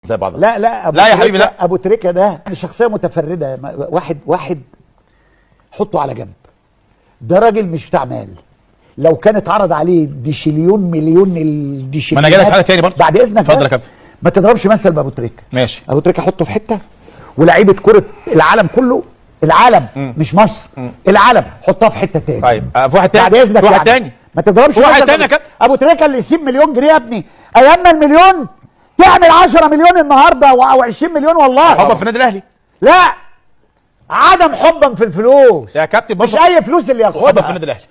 زي بعض. لا لا لا يا حبيبي لا. ابو تريكه ده شخصيه متفرده. واحد حطه على جنب، ده راجل مش بتاع مال. لو كان اتعرض عليه ديشليون مليون الديشليون، ما انا جاي لك حاجه تاني برضه بعد اذنك. اتفضل يا كابتن. ما تضربش مثل بابو تريكه. ماشي. ابو تريكه حطه في حته، ولاعيبه كره العالم كله، العالم مش مصر، العالم حطها في حته تاني. طيب في واحد تاني، بعد اذنك في واحد تاني، ما تضربش واحد تاني يا كابتن. ابو تريكه اللي يسيب مليون جنيه يا ابني، ايام ما المليون تعمل 10 مليون النهارده او 20 مليون والله. حبا في النادي الاهلي؟ لا، عدم حبا في الفلوس يا كابتن، مش اي فلوس اللي حبا ياخدها. في النادي الاهلي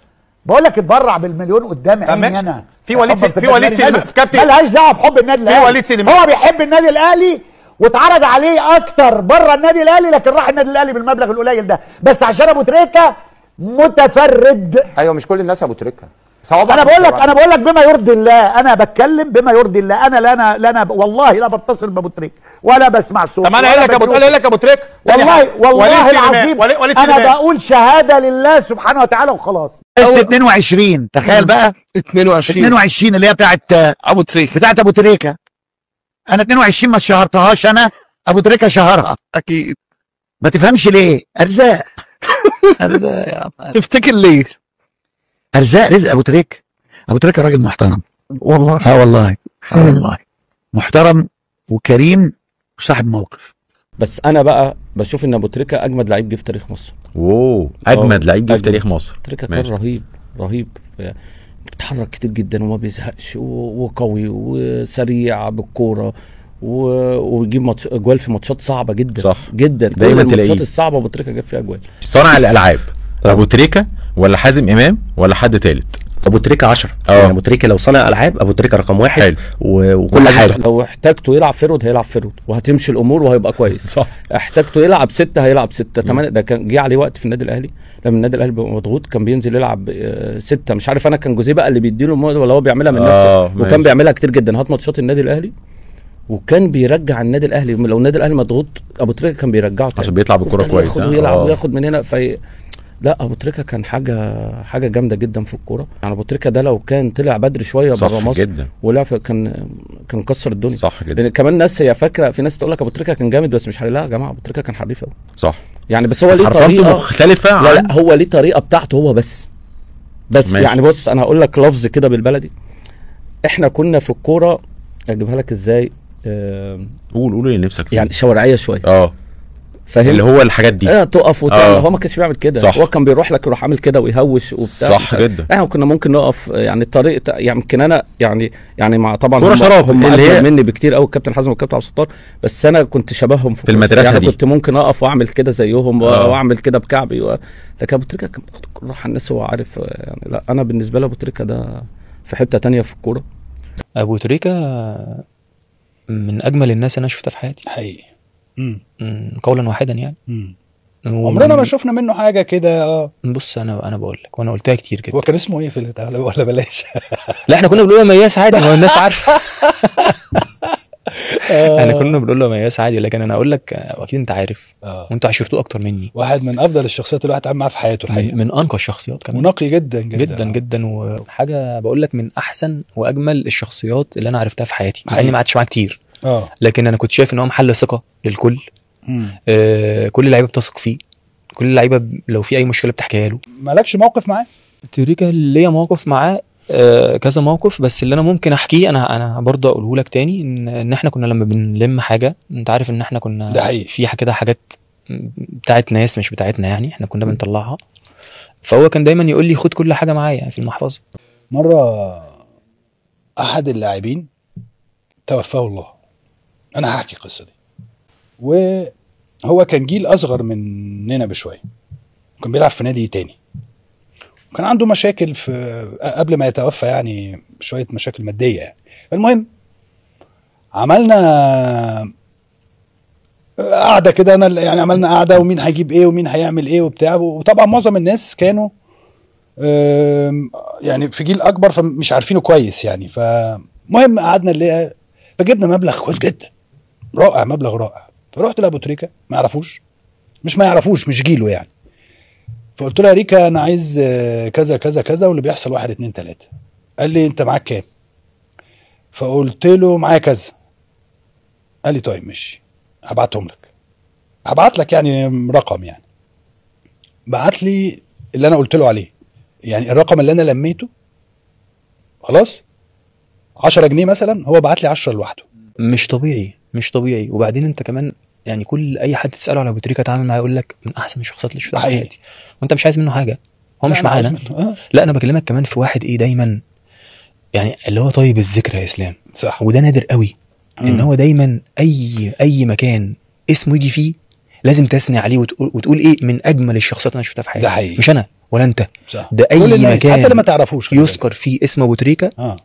بقول لك اتبرع بالمليون قدام عيني انا. في وليد سينما في كابتن، مالهاش دعوه بحب النادي الاهلي. في وليد سينما هو بيحب النادي الاهلي واتعرض عليه اكتر بره النادي الاهلي، لكن راح النادي الاهلي بالمبلغ القليل ده بس عشان ابو تريكه متفرد. ايوه مش كل الناس ابو تريكه. انا بقول لك بما يرضي الله، انا بتكلم بما يرضي الله. انا لا انا والله لا بتصل بابو تريكه ولا بسمع صوته. طب انا قايل لك ابو تريكه والله العظيم انا بقول شهاده لله سبحانه وتعالى وخلاص. 22 تخيل بقى 22 اللي هي بتاعت ابو تريكه، بتاعت ابو تريكه. انا 22 ما شهرتهاش انا، ابو تريكه شهرها اكيد. ما تفهمش ليه؟ ارزاق. ارزاق يا عم. تفتكر ليه؟ ارزاق، رزق ابو تريكه. ابو تريكه راجل محترم والله. والله والله محترم وكريم وصاحب موقف. بس انا بقى بشوف ان ابو تريكه اجمد لعيب جه في تاريخ مصر. اوه، اجمد لعيب جه في تاريخ مصر. تريكه كان رهيب بيتحرك كتير جدا وما بيزهقش وقوي وسريع بالكوره ويجيب اجوال في ماتشات صعبه جدا. صح جدا. دايما كل الماتشات الصعبه ابو تريكه جاب فيها اجوال. صانع الالعاب ابو تريكه ولا حازم امام ولا حد ثالث؟ ابو تريكه 10. يعني ابو تريكه لو صانع العاب ابو تريكه رقم 1. حلو. وكل حاجه. لو احتاجته يلعب فيرود هيلعب فيرود وهتمشي الامور وهيبقى كويس. صح. احتاجته يلعب 6 هيلعب 6 8. ده كان جه عليه وقت في النادي الاهلي لما النادي الاهلي بيبقى مضغوط كان بينزل يلعب 6. مش عارف انا كان جوزيه بقى اللي بيديله ولا هو بيعملها من نفسه. وكان بيعملها كتير جدا. هات ماتشات النادي الاهلي وكان بيرجع النادي الاهلي. لو النادي الاهلي مضغوط ابو تريكه كان بيرجعه تاني عشان بيطلع بالكوره كويس. ياخد ويلعب وياخد من هنا. لا ابو تريكه كان حاجه جامده جدا في الكوره. يعني ابو تريكه ده لو كان طلع بدري شويه بره مصر جدا ولعب كان كسر الدنيا. صح جدا. لان كمان ناس هي فاكره، في ناس تقول لك ابو تريكه كان جامد بس مش لا يا جماعه ابو تريكه كان حريف قوي. صح. يعني بس هو ليه طريقه مختلفه. لا هو ليه طريقه بتاعته هو بس ماشي. يعني بص انا هقول لك لفظ كده بالبلدي. احنا كنا في الكوره اجيبها لك ازاي. قول اللي نفسك فيه. يعني شوارعيه شويه. فاهم اللي هو الحاجات دي. تقف هو ما كانش بيعمل كده. هو كان بيروح لك يروح عامل كده ويهوش وبتاع. صح جدا. احنا كنا ممكن نقف يعني الطريق يمكن انا يعني مع طبعا كوره شراب هم اجمل مني بكتير قوي الكابتن حازم والكابتن عبد الستار. بس انا كنت شبههم في المدرسه يعني دي. كنت ممكن اقف واعمل كده زيهم واعمل كده بكعبي لكن ابو تريكه كان راح الناس هو عارف يعني. لا انا بالنسبه لي ابو تريكه ده في حته تانية في الكوره. ابو تريكه من اجمل الناس انا شفتها في حياتي حقيقي. قولا واحدا يعني. عمرنا ما شفنا منه حاجه كده. بص انا بقول لك وانا قلتها كتير كده. هو كان اسمه ايه في البتاع ولا بلاش؟ لا احنا كنا بنقول له مياس عادي. هو الناس عارفه. احنا كنا بنقول له مياس عادي. لكن انا اقول لك اكيد انت عارف وانتوا عشرتوه اكتر مني. واحد من افضل الشخصيات اللي الواحد اتعامل معاها في حياته الحقيقه. من انقى الشخصيات كمان. ونقي جدا جدا جدا جدا. وحاجه بقول لك من احسن واجمل الشخصيات اللي انا عرفتها في حياتي. مع اني ما قعدتش معاه كتير. لكن انا كنت شايف ان هو محل ثقه للكل. كل اللعيبه بتثق فيه. كل اللعيبه لو في اي مشكله بتحكيها له. مالكش موقف معاه؟ تريكا ليا موقف معاه كذا موقف. بس اللي انا ممكن احكيه انا برضه اقوله لك تاني ان احنا كنا لما بنلم حاجه انت عارف ان احنا كنا في كده حاجات بتاعت ناس مش بتاعتنا يعني احنا كنا بنطلعها. فهو كان دايما يقول لي خد كل حاجه معايا في المحفظه. مره احد اللاعبين توفاه الله. انا هحكي القصه دي. وهو كان جيل اصغر مننا بشويه. كان بيلعب في نادي تاني. وكان عنده مشاكل في قبل ما يتوفى يعني شويه مشاكل ماديه يعني. المهم عملنا قعده كده. انا يعني عملنا قعده ومين هيجيب ايه ومين هيعمل ايه وبتاع. وطبعا معظم الناس كانوا يعني في جيل اكبر فمش عارفينه كويس يعني. فمهم قعدنا نلاقي فجبنا مبلغ كويس جدا رائع. مبلغ رائع. فرحت لابو تريكه ما يعرفوش مش جيله يعني. فقلت له يا ريكا انا عايز كذا كذا كذا واللي بيحصل 1 2 3. قال لي انت معاك كام؟ فقلت له معايا كذا. قال لي طيب ماشي هبعتهم لك، هبعت لك يعني رقم، يعني بعت لي اللي انا قلت له عليه، يعني الرقم اللي انا لميته خلاص 10 جنيه مثلا، هو بعت لي 10 لوحده. مش طبيعي مش طبيعي. وبعدين انت كمان يعني كل اي حد تساله على ابو تريكه اتعامل معاه يقول لك من احسن الشخصيات اللي شفتها في حياتي، وانت مش عايز منه حاجه، هو مش معانا. لا انا بكلمك كمان في واحد ايه دايما يعني اللي هو طيب الذكر يا اسلام، صح. وده نادر قوي ان هو دايما اي مكان اسمه يجي فيه لازم تثني عليه وتقول ايه من اجمل الشخصيات اللي انا شفتها في حياتي. ده حقيقي. مش انا ولا انت، صح. ده اي مكان حتى اللي ما تعرفوش يذكر فيه اسم ابو تريكه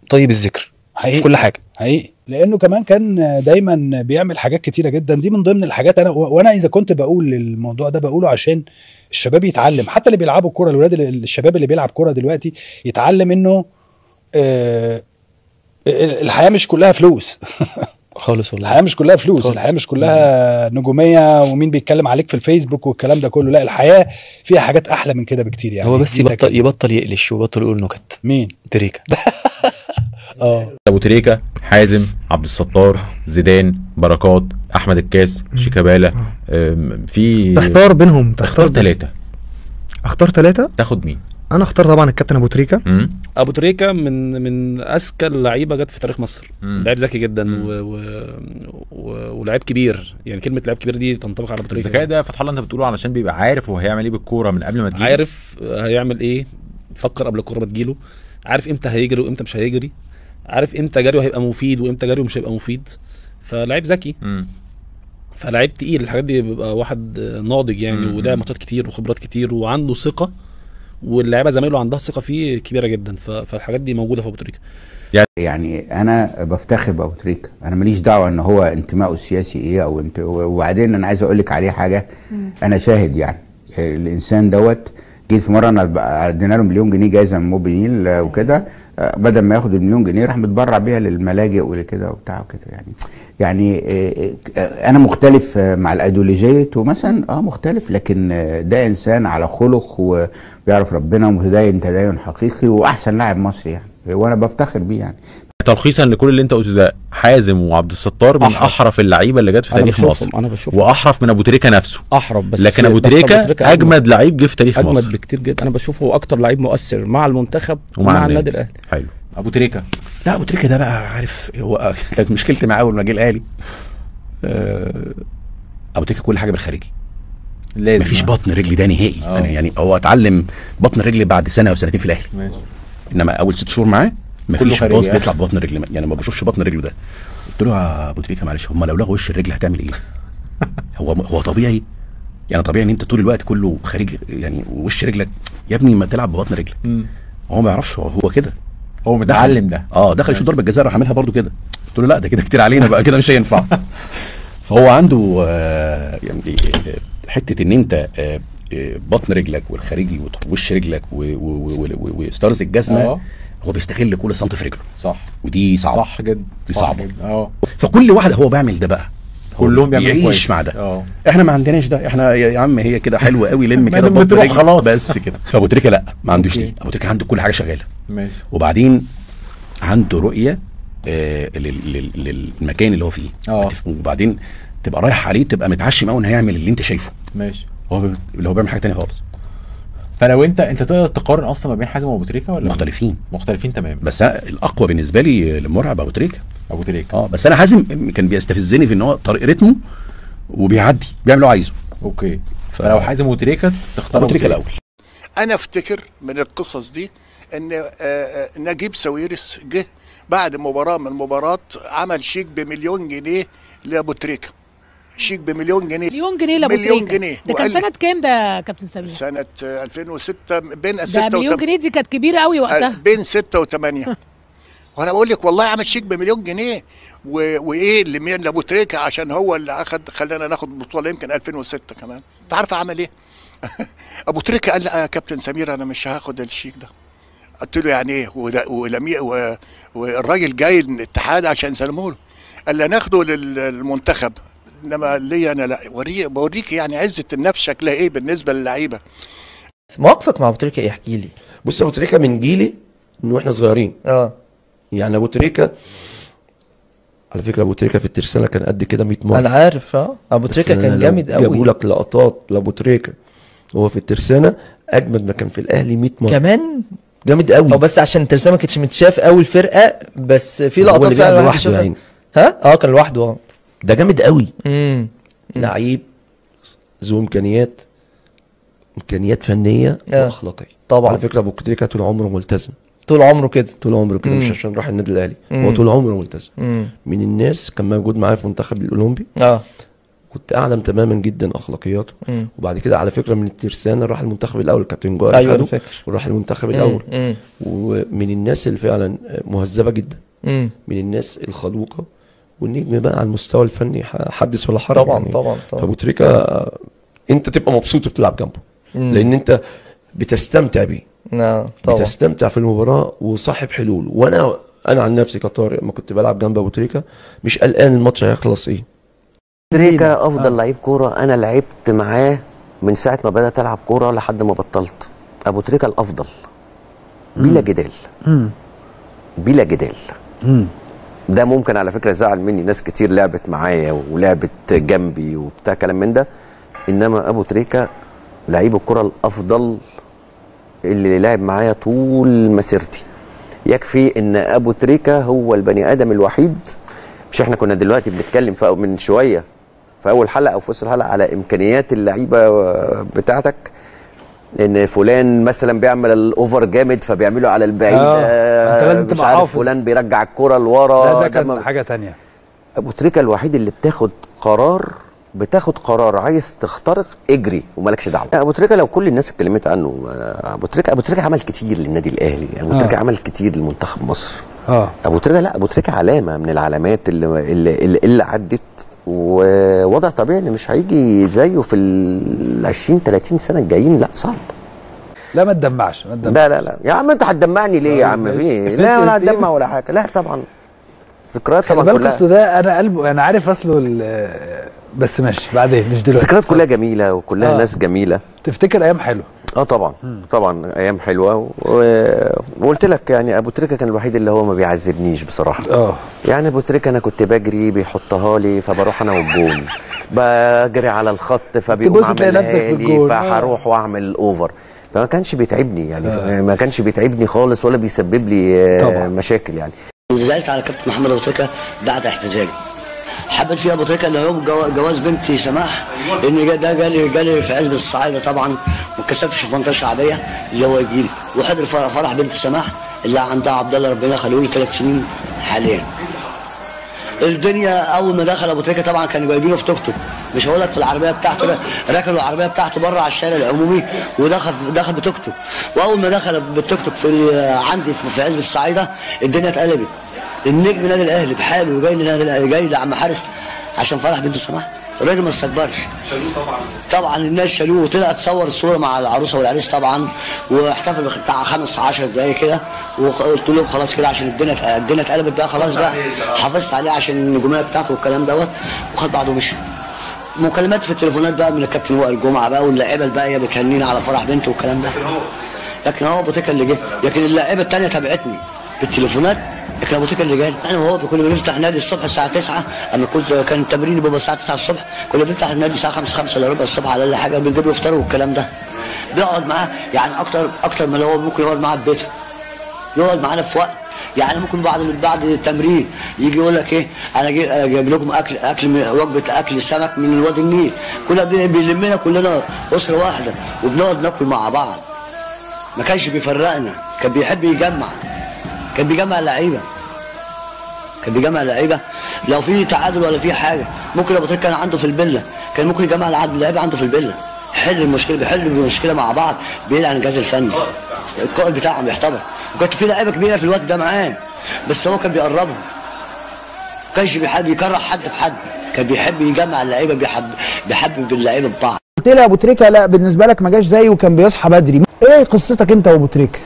طيب الذكر حقيقي. في كل حاجه حقيقي، لانه كمان كان دايما بيعمل حاجات كتيره جدا، دي من ضمن الحاجات. وانا اذا كنت بقول الموضوع ده بقوله عشان الشباب يتعلم، حتى اللي بيلعبوا كوره، الولاد الشباب اللي بيلعب كوره دلوقتي يتعلم انه الحياه مش كلها فلوس خالص والله. الحياه مش كلها فلوس خالص. الحياه مش كلها نجوميه ومين بيتكلم عليك في الفيسبوك والكلام ده كله، لا الحياه فيها حاجات احلى من كده بكتير. يعني هو بس يبطل يقلش ويبطل يقول نكت. مين؟ تريكه. ابو تريكه، حازم، عبد الستار، زيدان، بركات، احمد الكاس، شيكابالا، في تحتار بينهم، تختار 3. اختار 3. تاخد مين؟ انا اختار طبعا الكابتن ابو تريكه. ابو تريكه من اذكى اللعيبه جت في تاريخ مصر. لعيب ذكي جدا ولاعيب كبير، يعني كلمه لاعب كبير دي تنطبق على ابو تريكه. الذكاء ده فتح الله انت بتقوله علشان بيبقى عارف هو هيعمل ايه بالكوره من قبل ما تجيله، عارف هيعمل ايه، فكر قبل الكوره ما تجيله، عارف امتى هيجري وامتى مش هيجري، عارف امتى جريه هيبقى مفيد وامتى جريه مش هيبقى مفيد، فلاعب ذكي. فلاعب تقيل، الحاجات دي بيبقى واحد ناضج يعني، ولعب ماتشات كتير وخبرات كتير وعنده ثقه، واللاعيبه زمايله عندها ثقه فيه كبيره جدا، فالحاجات دي موجوده في ابو تريكه. يعني انا بفتخر بابو تريكه، انا ماليش دعوه ان هو انتمائه السياسي ايه او وبعدين انا عايز اقول لك عليه حاجه، انا شاهد يعني الانسان دوت. جيت في مره انا ادينا له 1,000,000 جنيه جايزه من موبينيل وكده، بدل ما ياخد ال1,000,000 جنيه راح متبرع بيها للملاجئ وكده وبتاع وكده. يعني انا مختلف مع الايديولوجيه مثلا، مختلف، لكن ده انسان على خلق وبيعرف ربنا ومتدين تدين حقيقي واحسن لاعب مصري يعني، وانا بفتخر بيه يعني. تلخيصا لكل اللي انت قلته ده، حازم وعبد الستار من احرف اللعيبه اللي جت في تاريخ مصر، انا بشوفهم واحرف من ابو تريكه نفسه، احرف بس، لكن ابو تريكه اجمد لعيب جه في تاريخ مصر، اجمد بكتير جدا. انا بشوفه اكتر لعيب مؤثر مع المنتخب ومع النادي الاهلي. حلو. ابو تريكه، لا ابو تريكه ده بقى عارف، هو كانت مشكلتي معاه اول ما جه الاهلي. ابو تريكه كل حاجه بالخارجي، لازم مفيش بطن رجل ده نهائي. يعني هو اتعلم بطن رجل بعد سنه وسنتين في الاهلي، ماشي. انما اول 6 شهور معاه مفيش باص بيطلع ببطن رجل، يعني ما بشوفش بطن رجله ده. قلت له يا ابو تريكه معلش، هم لو لغوا وش الرجل هتعمل ايه؟ هو طبيعي يعني، طبيعي ان انت طول الوقت كله خارج يعني وش رجلك يا ابني، ما تلعب ببطن رجلك. هو ما يعرفش، هو كده، هو متعلم ده. دخل يشوط ضربه جزاء راح عاملها برده كده. قلت له لا ده كده كتير علينا بقى، كده مش هينفع. فهو عنده يعني حته ان انت بطن رجلك والخارجي ووش رجلك وستارز الجزمه، هو بيستغل كل سنتي في رجله، صح، ودي صعبه، صح جدا، دي صعبه. فكل واحد هو بيعمل ده بقى، كلهم بيعملوا كويس مع ده. احنا ما عندناش ده، احنا يا عم هي كده حلوه قوي، لم كده بطن رجل خلاص بس كده. فابو تريكه لا، ما عندوش دي. ابو تريكه عنده كل حاجه شغاله، ماشي. وبعدين عنده رؤيه للمكان اللي هو فيه، وبعدين تبقى رايح عليه تبقى متعشم قوي ان هيعمل اللي انت شايفه، ماشي. هو اللي هو بيعمل حاجه ثانيه خالص. فلو انت تقدر تقارن اصلا ما بين حازم وابو تريكه ولا مختلفين تمام؟ بس الاقوى بالنسبه لي المرعب ابو تريكه. بس انا حازم كان بيستفزني في ان هو طريق رتمه وبيعدي بيعمل اللي هو عايزه. اوكي. فلو حازم وتريكه تختار ابو تريكه الاول. انا افتكر من القصص دي ان نجيب ساويرس جه بعد مباراه من المباريات عمل شيك ب1,000,000 جنيه لابو تريكه، شيك ب1,000,000 جنيه. مليون جنيه لابو تريكه. 1,000,000 جنيه. ده كان سنه كام ده يا كابتن سمير؟ سنه 2006 بين 6 ده 1,000,000 جنيه دي كانت كبيره قوي وقتها، بين 6 و8. وانا بقول لك والله عمل شيك ب1,000,000 جنيه وايه لمين؟ لابو تريكه، عشان هو اللي خلانا ناخد البطوله يمكن 2006 كمان. انت عارف عمل ايه؟ ابو تريكه قال لا يا كابتن سمير انا مش هاخد الشيك ده. قلت له يعني ايه؟ والراجل جاي الاتحاد عشان يسلموه له. قال لي ناخده للمنتخب، انما ليا انا لا. بوريك يعني عزه النفس شكلها ايه بالنسبه للعيبه. مواقفك مع ابو تريكه ايه؟ احكي لي. بص ابو تريكه من جيلي من واحنا صغيرين. يعني ابو تريكه على فكره ابو تريكه في الترسانه كان قد كده 100 مره. انا عارف ابو تريكه كان جامد قوي. جابوا لك لقطات لابو تريكه هو في الترسانه اجمد ما كان في الاهلي 100 مره كمان. جامد قوي. او بس عشان الترسانه ما كانتش متشاف قوي الفرقه، بس في لقطات فعلا الواحد لوحده يعني. ها كان لوحده. ده جامد قوي. لعيب ذو امكانيات فنيه واخلاقيه طبعا. على فكره ابو تريكه طول عمره ملتزم، طول عمره كده مش عشان راح النادي الاهلي، هو طول عمره ملتزم. من الناس كان موجود معايا في المنتخب الاولمبي، كنت اعلم تماما جدا اخلاقياته. وبعد كده على فكره من الترسانه راح المنتخب الاول، كابتن جوهر ايوه فاكر، وراح المنتخب الاول. ومن الناس اللي فعلا مهذبه جدا، من الناس الخلوقه والنجم بقى على المستوى الفني حدث ولا حرج. طبعا يعني. طبعا فابو تريكه انت تبقى مبسوط بتلعب جنبه، لان انت بتستمتع بيه. طبعا بتستمتع في المباراه وصاحب حلول. وانا عن نفسي كطارق ما كنت بلعب جنب ابو تريكه مش قلقان الماتش هيخلص ايه. تريكه افضل لعيب كوره انا لعبت معاه من ساعه ما بدات العب كوره لحد ما بطلت. ابو تريكه الافضل بلا جدال. بلا جدال. ده ممكن على فكره زعل مني ناس كتير لعبت معايا ولعبت جنبي وبتاع كلام من ده، انما ابو تريكه لعيب الكره الافضل اللي لعب معايا طول مسيرتي. يكفي ان ابو تريكه هو البني ادم الوحيد، مش احنا كنا دلوقتي بنتكلم من شويه في اول حلقه او في وسط الحلقه على امكانيات اللعيبه بتاعتك، ان فلان مثلا بيعمل الاوفر جامد فبيعمله على البعيد. انت لازم تبقى حافظ. فلان بيرجع الكره لورا. ده كان حاجه ثانيه. ابو تريكه الوحيد اللي بتاخد قرار عايز تخترق اجري ومالكش دعوه. ابو تريكه لو كل الناس اتكلمت عنه، ابو تريكه عمل كتير للنادي الاهلي، ابو تريكه عمل كتير لمنتخب مصر. ابو تريكه علامه من العلامات اللي عدت، ووضع طبيعي ان مش هيجي زيه في ال 20 30 سنه الجايين. لا صعب. لا ما تدمعش. لا يا عم انت هتدمعني ليه يا عم؟ في لا ولا هتدمع ولا حاجه. لا طبعا ذكريات طبعا كلها. اصله ده انا قلبه انا عارف اصله بس ماشي بعدين مش دلوقتي. ذكريات كلها جميله وكلها ناس جميله. تفتكر ايام حلوه؟ طبعا ايام حلوه. وقلت لك يعني ابو تريكه كان الوحيد اللي هو ما بيعذبنيش بصراحه. يعني ابو تريكه انا كنت بجري بيحطها لي فبروح انا والجون، بجري على الخط فبيقوم عاملها لي فهروح واعمل اوفر، فما كانش بيتعبني يعني. ما كانش بيتعبني خالص ولا بيسبب لي مشاكل يعني. زعلت على كابتن محمد ابو تريكه بعد اعتزالي. حبيت فيها ابو تريكه اللي هو جواز بنتي سماح، لان ده جالي في عزبه الصعايده طبعا، ما اتكسفتش في منطقه شعبيه اللي هو يجي لي، وحضر فرح بنت سماح اللي عندها عبد الله ربنا يخليه لي 3 سنين حاليا. الدنيا اول ما دخل ابو تريكه طبعا كانوا جايبينه في توك توك، مش هقول لك في العربيه بتاعته، ركنوا العربيه بتاعته بره على الشارع العمومي ودخل بتوك توك. واول ما دخل بالتوك توك عندي في عزبه الصعايده الدنيا اتقلبت. النجم نادي الاهلي بحاله جاي لعم حارس عشان فرح بنته سماح. الراجل ما استكبرش. شالوه طبعا الناس شالوه، وطلع تصور الصوره مع العروسه والعريس طبعا، واحتفل بتاع 15 دقايق كده، وقلت لهم خلاص كده عشان الدنيا اتقلبت بقى خلاص بقى، حافظت عليه عشان النجوميه بتاعته والكلام دوت، وخد بعضه ومشي. مكالمات في التليفونات بقى من الكابتن وائل جمعه بقى واللاعيبه الباقيه بتهنينا على فرح بنته والكلام ده. لكن هو ابو تريكه اللي جه، لكن اللاعيبه الثانيه تابعتني بالتليفونات، لكن ابو تريكه اللي جاي. احنا وهو كنا بنفتح نادي الصبح الساعه 9، اما كان التمرين بيبقى الساعه 9 الصبح، كنا بنفتح النادي الساعه 5 الا ربع الصبح على اقل حاجه، بنجيب له فطار والكلام ده. بيقعد معاه يعني اكتر من هو ممكن يقعد معاه في بيته. يقعد معانا في وقت يعني ممكن بعد التمرين يجي يقول لك ايه، انا جايب لكم وجبه اكل سمك من وادي النيل، كلنا بيلمنا كلنا اسره واحده وبنقعد ناكل مع بعض. ما كانش بيفرقنا، كان بيحب يجمع، كان بيجمع اللعيبه لو في تعادل ولا في حاجه. ممكن ابو تريكه كان عنده في الفيلا كان ممكن يجمع اللعيبه عنده في الفيلا، بيحل المشكله مع بعض بعيد عن الجهاز الفني. القائد بتاعهم بيحتضر، وكانت في لعيبه كبيره في الوقت ده معاه، بس هو كان بيقربهم، ما كانش بيحب يكره حد في حد، كان بيحب يجمع اللعيبه، بيحبب اللعيبه ببعض. قلت لي ابو تريكه لا بالنسبه لك ما جاش زيه وكان بيصحى بدري، ايه قصتك انت وابو تريكه؟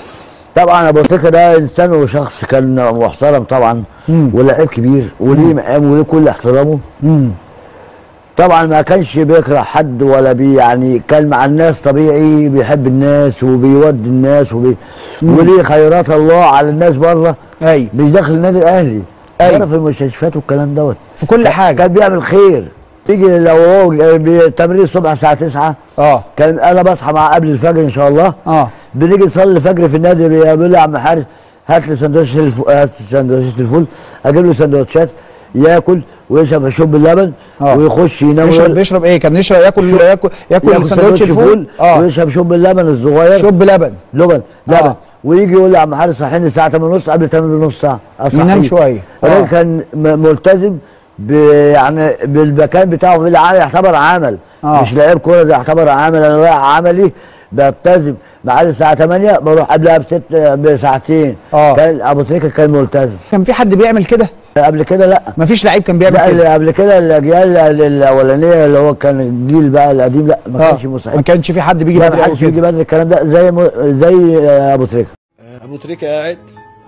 طبعا ابو تريكه ده انسان وشخص كان محترم طبعا، ولاعب كبير وليه مقام وليه كل احترامه. طبعا ما كانش بيكره حد ولا يعني كان مع الناس طبيعي، بيحب الناس وبيودي الناس وليه خيرات الله على الناس بره. مش داخل النادي الاهلي. أيوة. في المستشفيات والكلام دوت في كل حاجه كان بيعمل خير. تيجي لو هو تمرين الصبح الساعه 9 كان انا بصحى مع قبل الفجر ان شاء الله بنيجي نصلي الفجر في النادي. بيقول لي يا عم حارس هات لي سندوتشات الفول، اجيب له سندوتشات ياكل ويشرب شوب اللبن ويخش ينام. بيشرب ايه؟ كان ياكل سندوتش الفول ويشرب شوب اللبن الصغير. شوب لبن ويجي يقول لي يا عم حارس صحيني الساعه 8:30 قبل التمرين بنص ساعه ينام شويه. الراجل كان ملتزم يعني بالمكان بتاعه في العمل، يعتبر عمل مش لعيب كوره، ده يعتبر عمل. انا رايح عملي بلتزم معاد الساعه 8 بروح قبلها بساعتين. كان ابو تريكه كان ملتزم. كان في حد بيعمل كده؟ قبل كده لا، مفيش لعيب كان بيعمل كده. لا قبل كده الاجيال الاولانيه اللي هو كان الجيل بقى القديم لا ما كانش مستحيل، ما كانش في حد بيجي بدري. ما حدش بيجي بدري الكلام ده زي ابو تريكه. ابو تريكه قاعد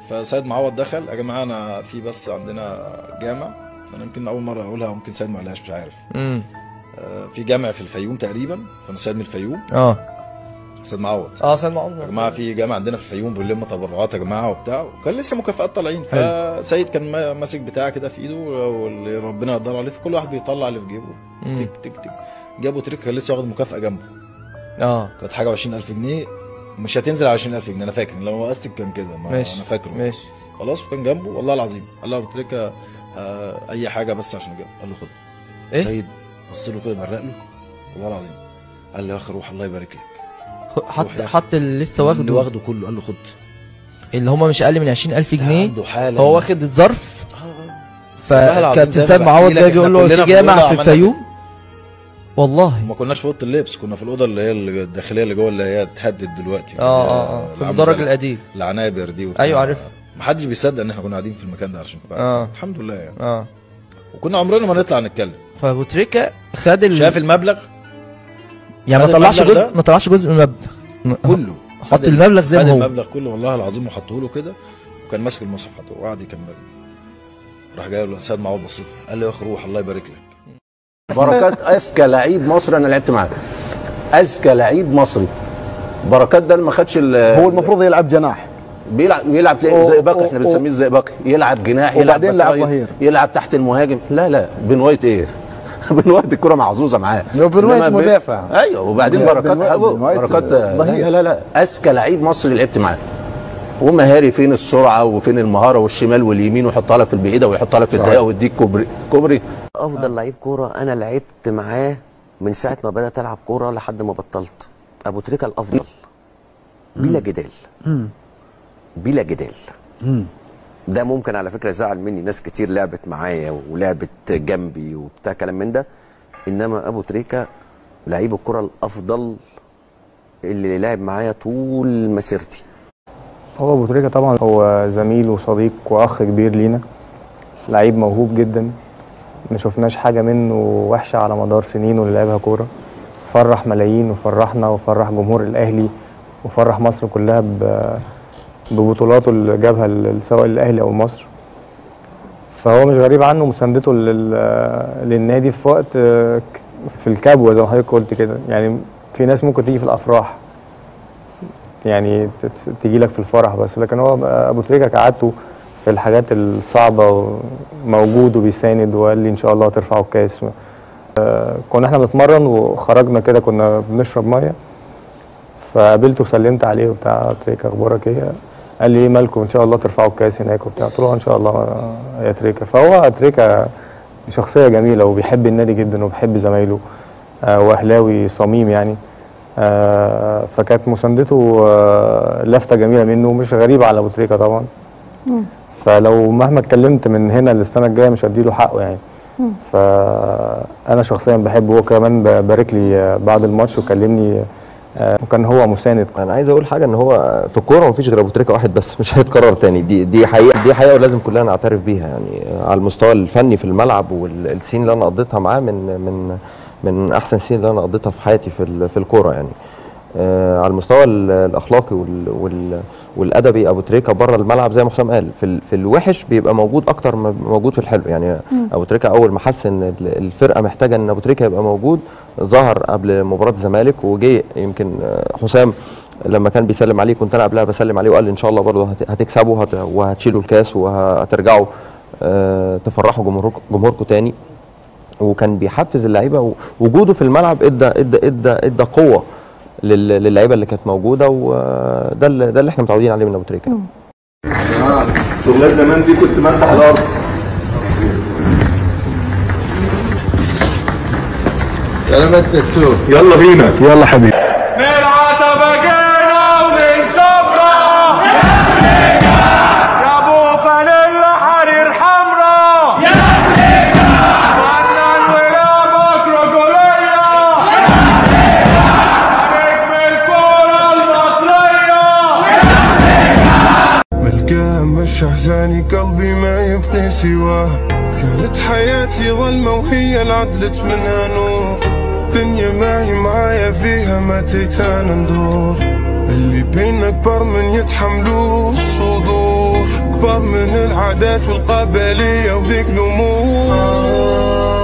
فسيد معوض دخل، يا جماعه انا في بس عندنا جامع، انا يمكن اول مره اقولها وممكن سيد ما قالهاش مش عارف. في جامع في الفيوم تقريبا، فانا سيد من الفيوم. سيد معوض سيد معوض يا جماعه في جامع عندنا في الفيوم بنلم تبرعات يا جماعه وبتاع، وكان لسه مكافآت طالعين. فسيد كان ماسك بتاع كده في ايده واللي ربنا يقدر عليه، فكل واحد بيطلع اللي في جيبه. تك تك تك جابوا تريكه كان لسه واخد مكافاه جنبه. كانت حاجه 20000 جنيه، مش هتنزل على 20000 جنيه انا فاكر، لما وقستك كان كده انا فاكره. ماشي خلاص. وكان جنبه والله العظيم قال له ابو تريكه اي حاجه بس عشان اجيبها. قال له خد. ايه؟ سيد بص له كده برق له والله العظيم، قال له يا اخي روح الله يبارك لك. حط اللي لسه واخده، اللي واخده كله، قال له خد اللي هم مش اقل من 20000 جنيه. عنده حاله هو واخد الظرف. فكابتن سيد معوض جاي بيقول له في جامع في الفيوم. والله ما كناش في اوضه اللبس، كنا في الاوضه اللي هي الداخليه اللي جوه اللي هي اتهدد دلوقتي. في المدرج القديم العنابر دي وبتاع. ايوه عارف. ما حدش بيصدق ان احنا كنا قاعدين في المكان ده عشان الحمد لله يعني. وكنا عمرنا ما نطلع نتكلم. فابو تريكه خد شاف المبلغ يعني ما طلعش جزء من المبلغ كله، حط المبلغ زي ما هو. خد المبلغ كله والله العظيم وحطه له كده، وكان ماسك المصحف حطه وقعد يكمل. راح جاي له سيد معوض بص له قال له يا اخي روح الله يبارك لك. بركات اذكى لعيب مصري انا لعبت معاه، اذكى لعيب مصري. بركات ده ما خدش هو المفروض يلعب جناح، يلعب زي باقي، احنا بنسميه زي باقي، يلعب جناح، وبعدين يلعب ظهير، يلعب تحت المهاجم. لا بن وايت ايه؟ بن وايت الكره محظوظه معاه، بن وايت مدافع. ايوه وبعدين بركات لا اذكى لعيب مصري لعبت معاه، ومهاري فين السرعه وفين المهاره والشمال واليمين، ويحطها لك في البعيده ويحطها لك في الضيقه ويديك كوبري. افضل لعيب كوره انا لعبت معاه من ساعه ما بدات العب كوره لحد ما بطلت. ابو تريكه الافضل بلا جدال. بلا جدال. ده ممكن على فكره زعل مني ناس كتير لعبت معايا ولعبت جنبي وبتاع كلام من ده، انما ابو تريكه لعيب الكره الافضل اللي لعب معايا طول مسيرتي. هو ابو تريكه طبعا هو زميل وصديق واخ كبير لينا، لعيب موهوب جدا، ما شفناش حاجه منه وحشه على مدار سنينه اللي لعبها كوره. فرح ملايين وفرحنا وفرح جمهور الاهلي وفرح مصر كلها ببطولاته اللي جابها سواء للاهلي او مصر. فهو مش غريب عنه مساندته للنادي في وقت في الكبوه زي ما حضرتك قلت كده. يعني في ناس ممكن تيجي في الافراح يعني تيجي لك في الفرح بس، لكن هو ابو تريكه كعادته في الحاجات الصعبه موجود وبيساند، وقال لي ان شاء الله ترفعوا الكاس. كنا احنا بنتمرن وخرجنا كده كنا بنشرب ميه، فقابلته وسلمت عليه وبتاع تريكه اخبارك ايه؟ قال لي ايه مالكم ان شاء الله ترفعوا الكاس هناك وبتاع. قلت له ان شاء الله يا تريكه. فهو تريكه شخصيه جميله وبيحب النادي جدا وبيحب زمايله، واهلاوي صميم يعني. فكانت مساندته لفته جميله منه، مش غريبه على ابو تريكه طبعا. فلو مهما اتكلمت من هنا للسنه الجايه مش هديله حقه يعني. فانا شخصيا بحبه، هو كمان بارك لي بعد الماتش وكلمني وكان هو مساند. انا عايز اقول حاجه، ان هو في الكوره مفيش غير ابو تريكه واحد بس، مش هيتكرر تاني. دي حقيقه ولازم كلنا نعترف بيها يعني. على المستوى الفني في الملعب والسين اللي انا قضيتها معاه من احسن السنين اللي انا قضيتها في حياتي في الكوره يعني. على المستوى الاخلاقي والادبي ابو تريكه بره الملعب زي ما حسام قال، في الوحش بيبقى موجود اكتر ما موجود في الحلو يعني. ابو تريكه اول ما حس ان الفرقه محتاجه ان ابو تريكه يبقى موجود ظهر قبل مباراه الزمالك، وجي يمكن حسام لما كان بيسلم عليه كنت انا قبلها بسلم عليه وقال لي ان شاء الله برضه هتكسبوا وهتشيلوا الكاس وهترجعوا تفرحوا جمهوركم تاني. وكان بيحفز اللعيبه، ووجوده في الملعب ادى قوه للعيبه اللي كانت موجوده، وده اللي احنا متعودين عليه من ابو تريكه. والله زمان دي كنت بمسح الارض. كلامات التو. يلا بينا. يلا حبيبي. احزاني قلبي ما يبقي سواه، كانت حياتي ظلمة وهي العدلت منها نور، دنيا ما هي معايا فيها ماتيت انا ندور، اللي بينا كبر من يتحملوه الصدور، كبر من العادات والقبلية وذيك الامور.